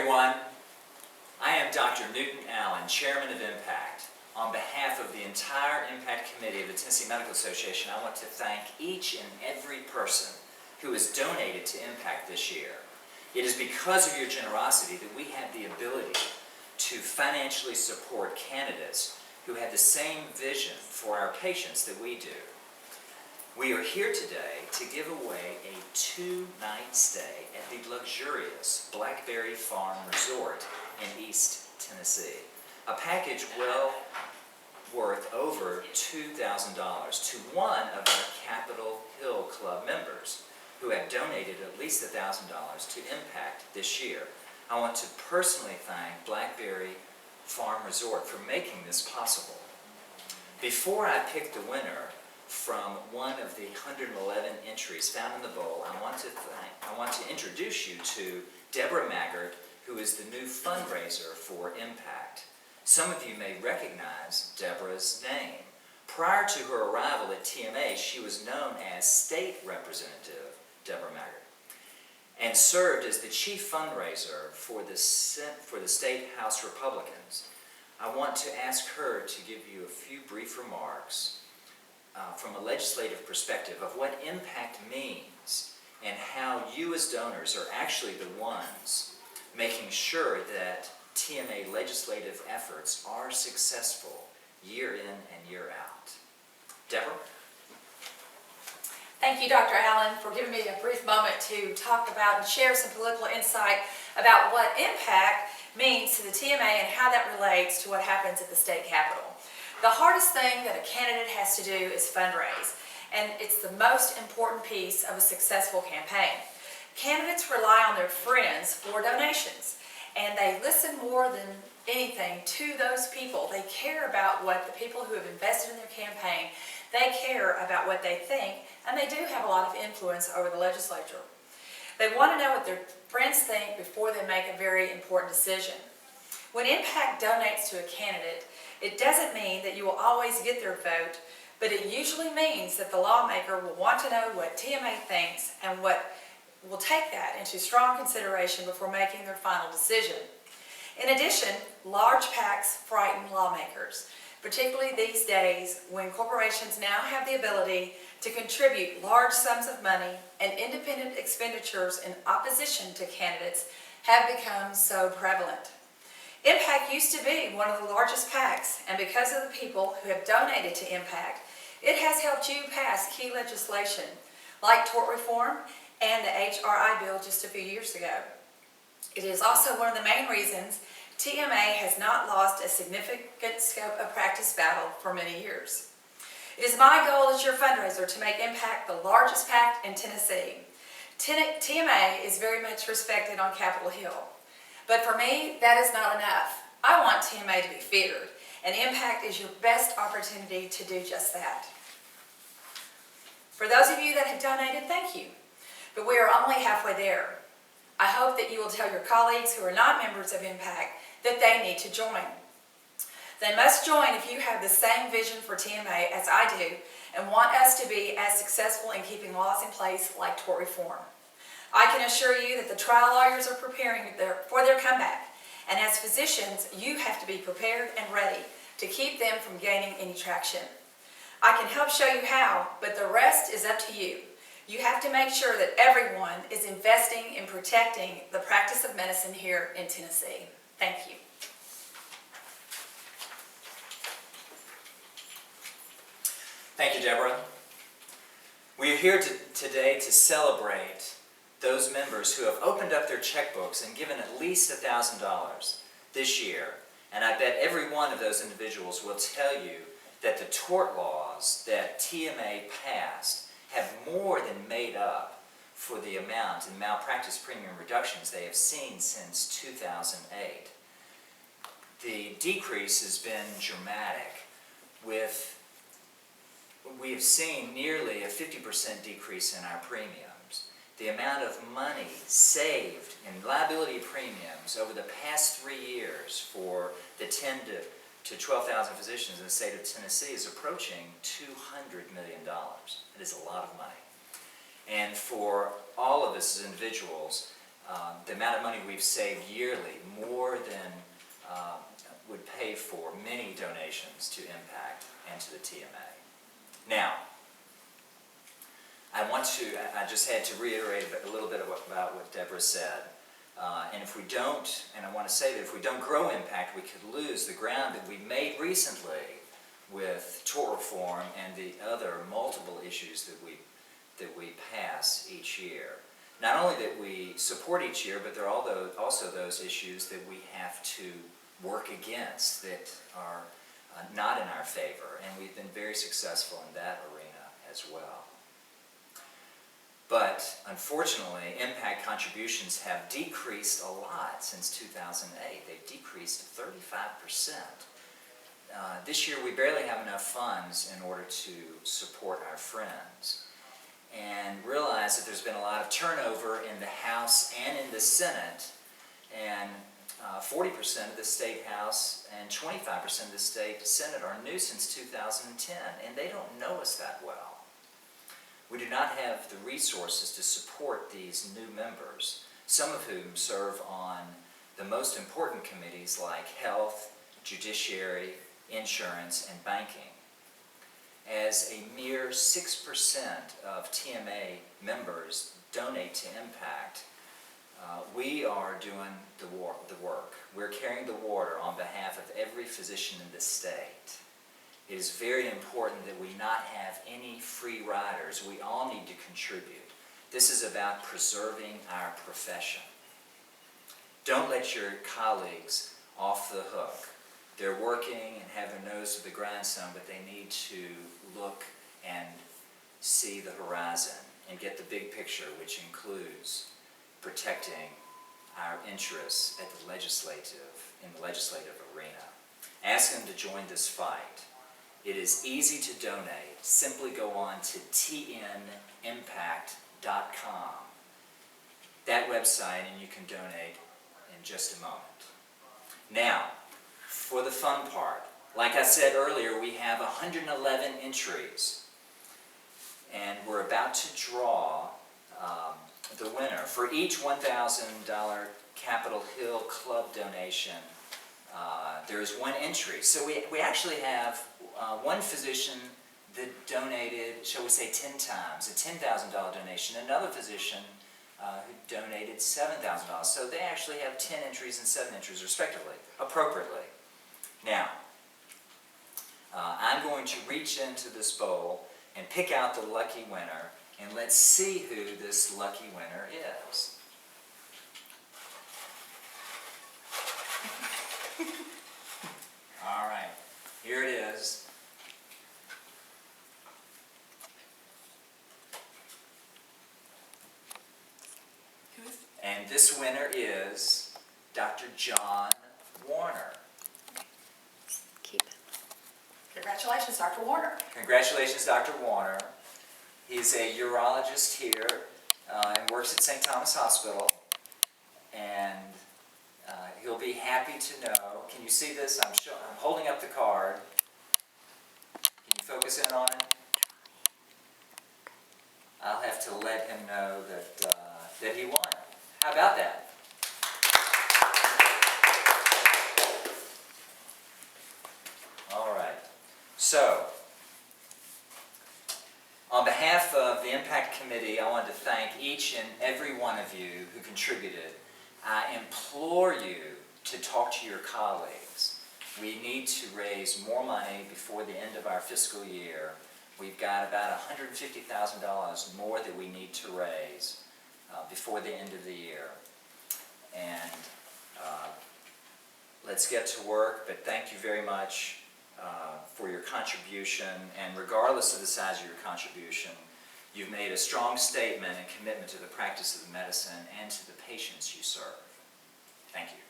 everyone. I am Dr. Newton Allen, Chairman of Impact. On behalf of the entire Impact Committee of the Tennessee Medical Association, I want to thank each and every person who has donated to Impact this year. It is because of your generosity that we have the ability to financially support candidates who have the same vision for our patients that we do. We are here today to give away a 2-night stay at the luxurious Blackberry Farm Resort in East Tennessee. A package well worth over $2,000 to one of our Capitol Hill Club members who have donated at least $1,000 to Impact this year. I want to personally thank Blackberry Farm Resort for making this possible. Before I pick the winner from one of the 111 entries found in the bowl, I want to introduce you to Deborah Maggart, who is the new fundraiser for Impact. Some of you may recognize Deborah's name. Prior to her arrival at TMA, she was known as State Representative Deborah Maggart and served as the chief fundraiser for the State House Republicans. I want to ask her to give you a few brief remarks from a legislative perspective of what Impact means and how you as donors are actually the ones making sure that TMA legislative efforts are successful year in and year out. Deborah? Thank you, Dr. Allen, for giving me a brief moment to talk about and share some political insight about what Impact means to the TMA and how that relates to what happens at the state capitol. The hardest thing that a candidate has to do is fundraise, and it's the most important piece of a successful campaign. Candidates rely on their friends for donations, and they listen more than anything to those people. They care about what the people who have invested in their campaign, they care about what they think, and they do have a lot of influence over the legislature. They want to know what their friends think before they make a very important decision. When Impact donates to a candidate, it doesn't mean that you will always get their vote, but it usually means that the lawmaker will want to know what TMA thinks and will take that into strong consideration before making their final decision. In addition, large PACs frighten lawmakers, particularly these days when corporations now have the ability to contribute large sums of money, and independent expenditures in opposition to candidates have become so prevalent. Impact used to be one of the largest PACs, and because of the people who have donated to Impact, it has helped you pass key legislation like tort reform and the HRI bill just a few years ago. It is also one of the main reasons TMA has not lost a significant scope of practice battle for many years. It is my goal as your fundraiser to make Impact the largest PAC in Tennessee. TMA is very much respected on Capitol Hill. But for me, that is not enough. I want TMA to be feared, and Impact is your best opportunity to do just that. For those of you that have donated, thank you. But we are only halfway there. I hope that you will tell your colleagues who are not members of Impact that they need to join. They must join if you have the same vision for TMA as I do and want us to be as successful in keeping laws in place like tort reform. I can assure you that the trial lawyers are preparing for their comeback, and as physicians, you have to be prepared and ready to keep them from gaining any traction. I can help show you how, but the rest is up to you. You have to make sure that everyone is investing in protecting the practice of medicine here in Tennessee. Thank you. Thank you, Deborah. We are here today to celebrate those members who have opened up their checkbooks and given at least $1,000 this year. And I bet every one of those individuals will tell you that the tort laws that TMA passed have more than made up for the amount in malpractice premium reductions they have seen since 2008. The decrease has been dramatic. We have seen nearly a 50% decrease in our premiums. The amount of money saved in liability premiums over the past 3 years for the 10 to 12,000 physicians in the state of Tennessee is approaching $200 million. It is a lot of money. And for all of us as individuals, the amount of money we've saved yearly, more than would pay for many donations to Impact and to the TMA. Now, I just had to reiterate a little bit about what Deborah said. And if we don't, and I want to say that if we don't grow Impact, we could lose the ground that we made recently with tort reform and the other multiple issues that we pass each year. Not only that we support each year, but there are also those issues that we have to work against that are not in our favor, and we've been very successful in that arena as well. But unfortunately, Impact contributions have decreased a lot since 2008. They've decreased 35%. This year we barely have enough funds in order to support our friends, and realize that there's been a lot of turnover in the House and in the Senate, and 40% of the State House and 25% of the State Senate are new since 2010, and they don't know us that well. We do not have the resources to support these new members, some of whom serve on the most important committees like Health, Judiciary, Insurance, and Banking. As a mere 6% of TMA members donate to Impact, we are doing the work. We're carrying the water on behalf of every physician in the state. It is very important that we not have any free riders. We all need to contribute. This is about preserving our profession. Don't let your colleagues off the hook. They're working and have their nose to the grindstone, but they need to look and see the horizon and get the big picture, which includes protecting our interests in the legislative arena. Ask them to join this fight. It is easy to donate. Simply go on to tnimpact.com, that website, and you can donate in just a moment. Now, for the fun part. Like I said earlier, we have 111 entries, and we're about to draw the winner. For each $1,000 Capitol Hill Club donation, there's one entry. So we actually have one physician that donated, shall we say, 10 times, a $10,000 donation, another physician who donated $7,000. So they actually have 10 entries and 7 entries respectively, appropriately. Now, I'm going to reach into this bowl and pick out the lucky winner, and let's see who this lucky winner is. All right, here it is. And this winner is Dr. John Warner. Keep it. Congratulations, Dr. Warner. Congratulations, Dr. Warner. He's a urologist here and works at St. Thomas Hospital. And he'll be happy to know. Can you see this? I'm holding up the card. Can you focus in on it? I'll have to let him know that he won. How about that? All right. So, on behalf of the Impact Committee, I want to thank each and every one of you who contributed. I implore you to talk to your colleagues. We need to raise more money before the end of our fiscal year. We've got about $150,000 more that we need to raise before the end of the year. And let's get to work, but thank you very much for your contribution, and regardless of the size of your contribution, you've made a strong statement and commitment to the practice of medicine and to the patients you serve. Thank you.